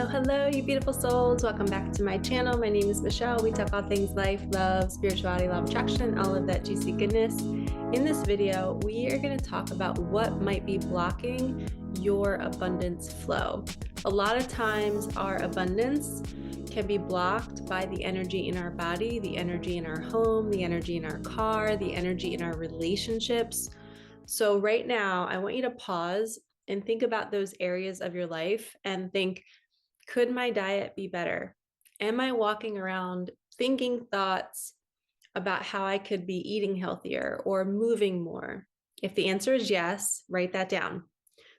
Hello, hello, you beautiful souls. Welcome back to my channel. My name is Michelle. We talk all things life, love, spirituality, law of attraction, all of that juicy goodness. In this video, we are going to talk about what might be blocking your abundance flow. A lot of times our abundance can be blocked by the energy in our body, the energy in our home, the energy in our car, the energy in our relationships. So right now, I want you to pause and think about those areas of your life and think, could my diet be better? Am I walking around thinking thoughts about how I could be eating healthier or moving more? If the answer is yes, write that down.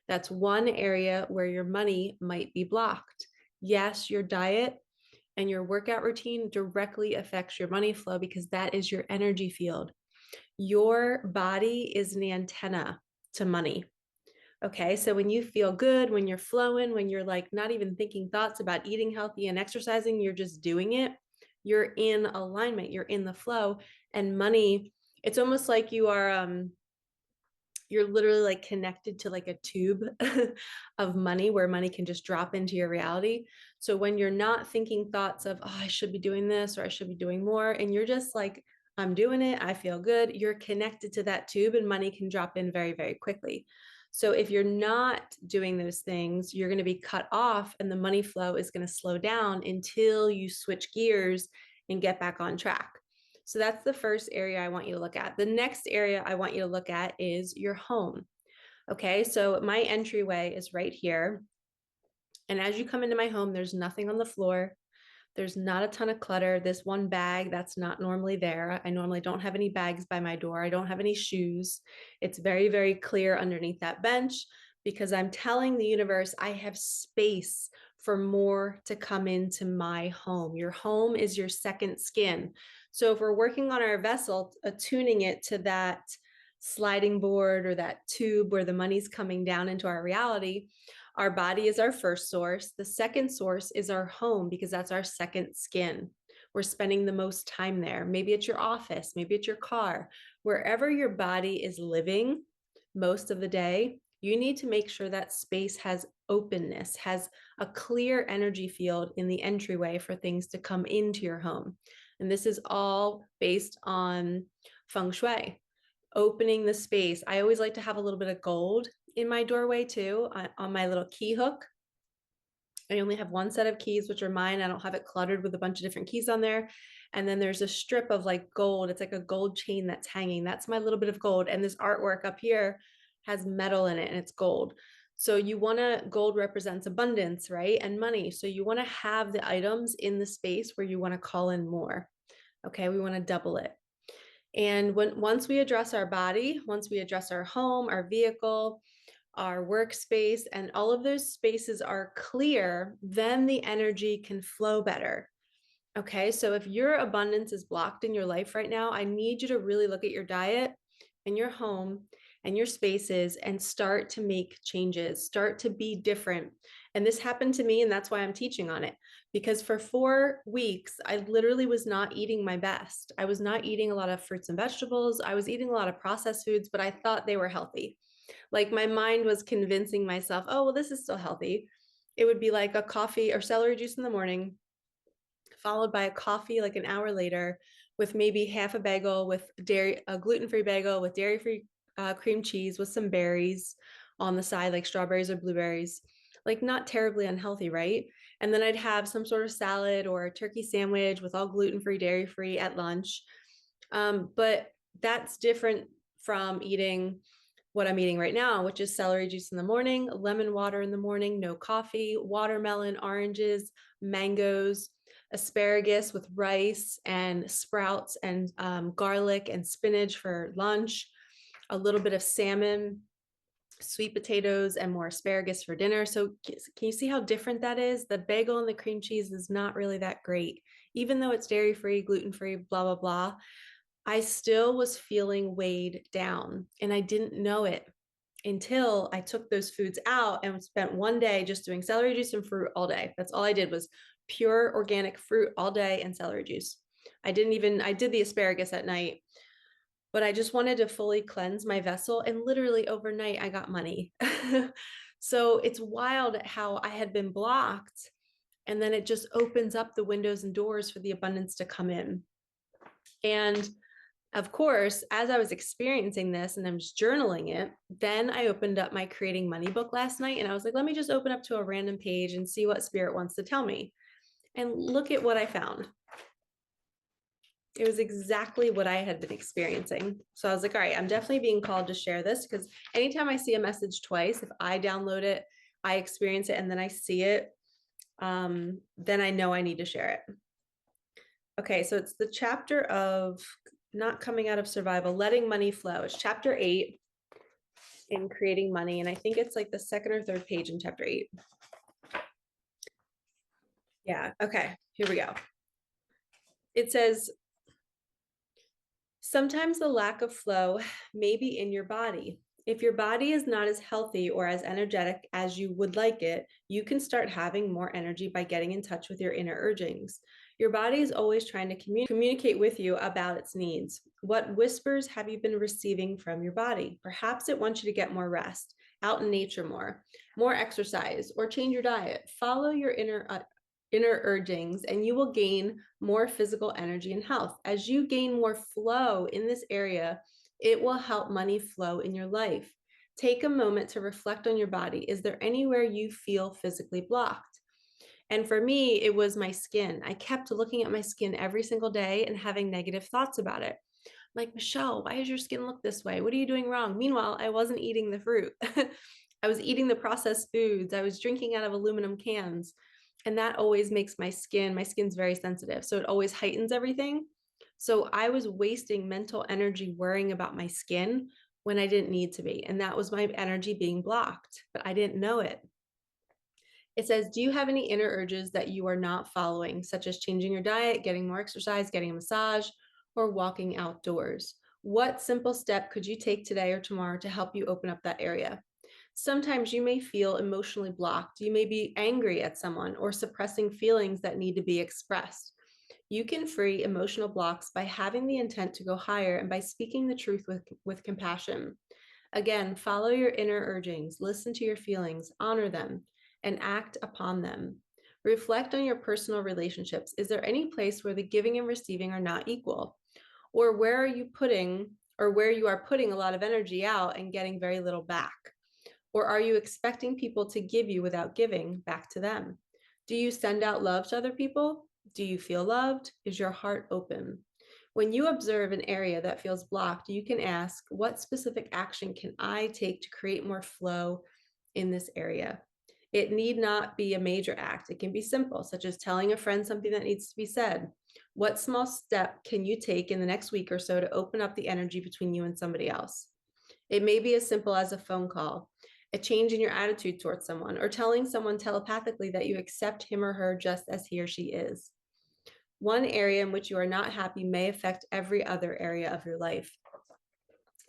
That's one area where your money might be blocked. Yes, your diet and your workout routine directly affects your money flow because that is your energy field. Your body is an antenna to money. Okay, so when you feel good, when you're flowing, when you're like not even thinking thoughts about eating healthy and exercising, you're just doing it, you're in alignment, you're in the flow. And money, it's almost like you're literally like connected to like a tube of money where money can just drop into your reality. So when you're not thinking thoughts of, oh, I should be doing this or I should be doing more, and you're just like, I'm doing it, I feel good, you're connected to that tube and money can drop in very, very quickly. So if you're not doing those things, you're going to be cut off and the money flow is going to slow down until you switch gears and get back on track. So that's the first area I want you to look at. The next area I want you to look at is your home. Okay, so my entryway is right here. And as you come into my home, there's nothing on the floor. There's not a ton of clutter. This one bag that's not normally there. I normally don't have any bags by my door. I don't have any shoes. It's very, very clear underneath that bench because I'm telling the universe I have space for more to come into my home. Your home is your second skin. So if we're working on our vessel, attuning it to that sliding board or that tube where the money's coming down into our reality, our body is our first source. The second source is our home because that's our second skin. We're spending the most time there. Maybe it's your office, maybe it's your car, wherever your body is living most of the day. You need to make sure that space has openness, has a clear energy field in the entryway for things to come into your home. And this is all based on feng shui, opening the space. I always like to have a little bit of gold in my doorway too, on my little key hook. I only have one set of keys, which are mine. I don't have it cluttered with a bunch of different keys on there. And then there's a strip of like gold. It's like a gold chain that's hanging. That's my little bit of gold. And this artwork up here has metal in it and it's gold. So you want to, gold represents abundance, right? And money. So you want to have the items in the space where you want to call in more. Okay, we want to double it. And once we address our body, once we address our home, our vehicle, our workspace, and all of those spaces are clear, then the energy can flow better. Okay, so if your abundance is blocked in your life right now, I need you to really look at your diet and your home and your spaces and start to make changes, start to be different. And this happened to me, and that's why I'm teaching on it. Because for 4 weeks, I literally was not eating my best. I was not eating a lot of fruits and vegetables. I was eating a lot of processed foods, but I thought they were healthy. Like my mind was convincing myself, oh, well, this is still healthy. It would be like a coffee or celery juice in the morning, followed by a coffee like an hour later with maybe half a bagel with dairy, a gluten-free bagel with dairy-free cream cheese with some berries on the side, like strawberries or blueberries, like not terribly unhealthy, right? And then I'd have some sort of salad or a turkey sandwich with all gluten-free, dairy-free at lunch. But that's different from eating what I'm eating right now, which is celery juice in the morning, lemon water in the morning, no coffee, watermelon, oranges, mangoes, asparagus with rice and sprouts and garlic and spinach for lunch, a little bit of salmon, sweet potatoes, and more asparagus for dinner. So can you see how different that is? The bagel and the cream cheese is not really that great. Even though it's dairy-free, gluten-free, blah, blah, blah, I still was feeling weighed down and I didn't know it until I took those foods out and spent one day just doing celery juice and fruit all day. That's all I did was pure organic fruit all day and celery juice. I did the asparagus at night, but I just wanted to fully cleanse my vessel. And literally overnight, I got money. So it's wild how I had been blocked And then it just opens up the windows and doors for the abundance to come in. And of course, as I was experiencing this and I was journaling it, then I opened up my Creating Money book last night and I was like, let me just open up to a random page and see what spirit wants to tell me. And look at what I found. It was exactly what I had been experiencing. So I was like, all right, I'm definitely being called to share this, because anytime I see a message twice, if I download it, I experience it, and then I see it, then I know I need to share it. Okay, so it's the chapter of not coming out of survival, letting money flow. It's chapter 8 in Creating Money. And I think it's like the second or third page in chapter 8. Yeah, okay, here we go. It says, sometimes the lack of flow may be in your body. If your body is not as healthy or as energetic as you would like it, you can start having more energy by getting in touch with your inner urgings. Your body is always trying to communicate with you about its needs. What whispers have you been receiving from your body? Perhaps it wants you to get more rest, out in nature more exercise, or change your diet. Follow your inner urgings, and you will gain more physical energy and health. As you gain more flow in this area, it will help money flow in your life. Take a moment to reflect on your body. Is there anywhere you feel physically blocked? And for me, it was my skin. I kept looking at my skin every single day and having negative thoughts about it. Like, Michelle, why does your skin look this way? What are you doing wrong? Meanwhile, I wasn't eating the fruit. I was eating the processed foods. I was drinking out of aluminum cans. And that always makes my skin's very sensitive. So it always heightens everything. So I was wasting mental energy worrying about my skin when I didn't need to be. And that was my energy being blocked, but I didn't know it. It says, do you have any inner urges that you are not following, such as changing your diet, getting more exercise, getting a massage, or walking outdoors? What simple step could you take today or tomorrow to help you open up that area? Sometimes you may feel emotionally blocked. You may be angry at someone or suppressing feelings that need to be expressed. You can free emotional blocks by having the intent to go higher and by speaking the truth with compassion. Again, follow your inner urgings, listen to your feelings, honor them, and act upon them. Reflect on your personal relationships. Is there any place where the giving and receiving are not equal? Or where you are putting a lot of energy out and getting very little back? Or are you expecting people to give you without giving back to them? Do you send out love to other people? Do you feel loved? Is your heart open? When you observe an area that feels blocked, you can ask, what specific action can I take to create more flow in this area? It need not be a major act. It can be simple, such as telling a friend something that needs to be said. What small step can you take in the next week or so to open up the energy between you and somebody else? It may be as simple as a phone call, a change in your attitude towards someone, or telling someone telepathically that you accept him or her just as he or she is. One area in which you are not happy may affect every other area of your life.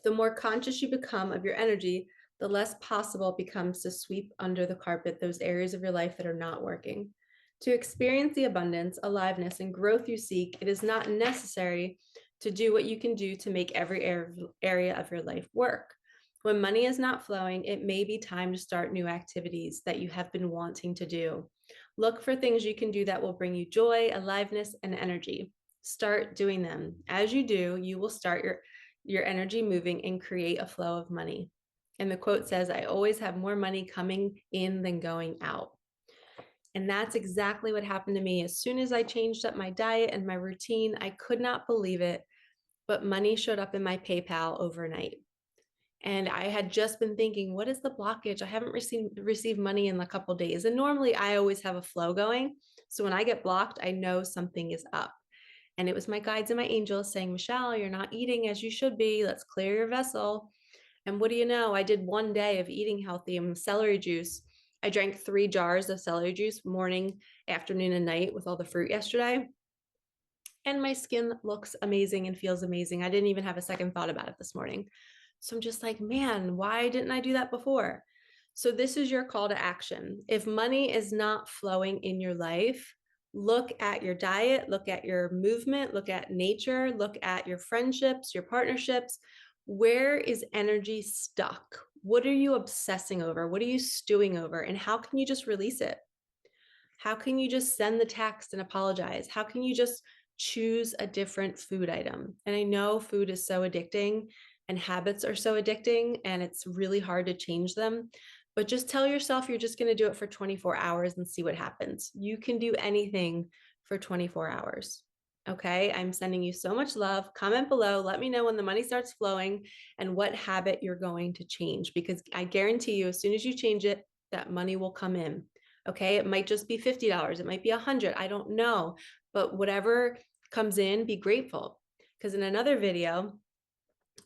The more conscious you become of your energy, the less possible it becomes to sweep under the carpet those areas of your life that are not working. To experience the abundance, aliveness, and growth you seek, it is not necessary to do what you can do to make every area of your life work. When money is not flowing, it may be time to start new activities that you have been wanting to do. Look for things you can do that will bring you joy, aliveness, and energy. Start doing them. As you do, you will start your energy moving and create a flow of money. And the quote says, I always have more money coming in than going out. And that's exactly what happened to me. As soon as I changed up my diet and my routine, I could not believe it, but money showed up in my PayPal overnight. And I had just been thinking, what is the blockage? I haven't received money in a couple of days. And normally I always have a flow going. So when I get blocked, I know something is up. And it was my guides and my angels saying, Michelle, you're not eating as you should be. Let's clear your vessel. And what do you know? I did one day of eating healthy and celery juice. I drank 3 jars of celery juice morning, afternoon, and night with all the fruit yesterday. And my skin looks amazing and feels amazing. I didn't even have a second thought about it this morning. So I'm just like, man, why didn't I do that before? So this is your call to action. If money is not flowing in your life, look at your diet, look at your movement, look at nature, look at your friendships, your partnerships. Where is energy stuck? What are you obsessing over? What are you stewing over? And how can you just release it? How can you just send the text and apologize? How can you just choose a different food item? And I know food is so addicting and habits are so addicting and it's really hard to change them. But just tell yourself you're just going to do it for 24 hours and see what happens. You can do anything for 24 hours. Okay, I'm sending you so much love. Comment below. Let me know when the money starts flowing and what habit you're going to change, because I guarantee you, as soon as you change it, that money will come in. Okay, it might just be $50. It might be $100. I don't know. But whatever comes in, be grateful. Because in another video,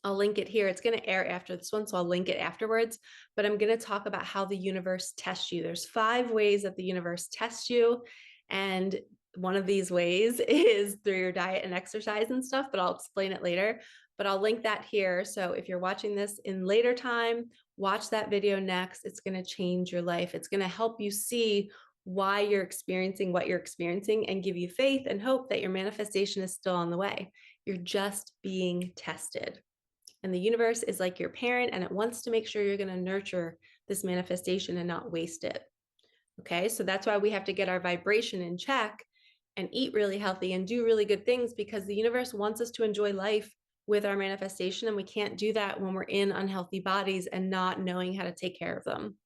I'll link it here. It's going to air after this one, so I'll link it afterwards. But I'm going to talk about how the universe tests you. There's 5 ways that the universe tests you. And one of these ways is through your diet and exercise and stuff, but I'll explain it later. But I'll link that here. So if you're watching this in later time, watch that video next. It's going to change your life. It's going to help you see why you're experiencing what you're experiencing and give you faith and hope that your manifestation is still on the way. You're just being tested. And the universe is like your parent, and it wants to make sure you're going to nurture this manifestation and not waste it. Okay, so that's why we have to get our vibration in check and eat really healthy and do really good things, because the universe wants us to enjoy life with our manifestation. And we can't do that when we're in unhealthy bodies and not knowing how to take care of them,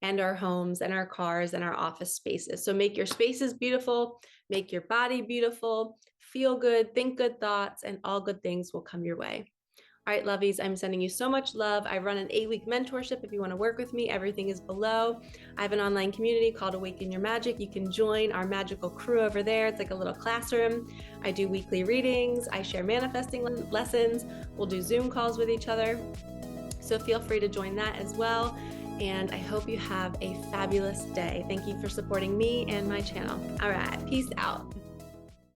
and our homes and our cars and our office spaces. So make your spaces beautiful, make your body beautiful, feel good, think good thoughts, and all good things will come your way. All right, lovies, I'm sending you so much love. I run an 8-week mentorship. If you want to work with me, everything is below. I have an online community called Awaken Your Magic. You can join our magical crew over there. It's like a little classroom. I do weekly readings. I share manifesting lessons. We'll do Zoom calls with each other. So feel free to join that as well. And I hope you have a fabulous day. Thank you for supporting me and my channel. All right, peace out.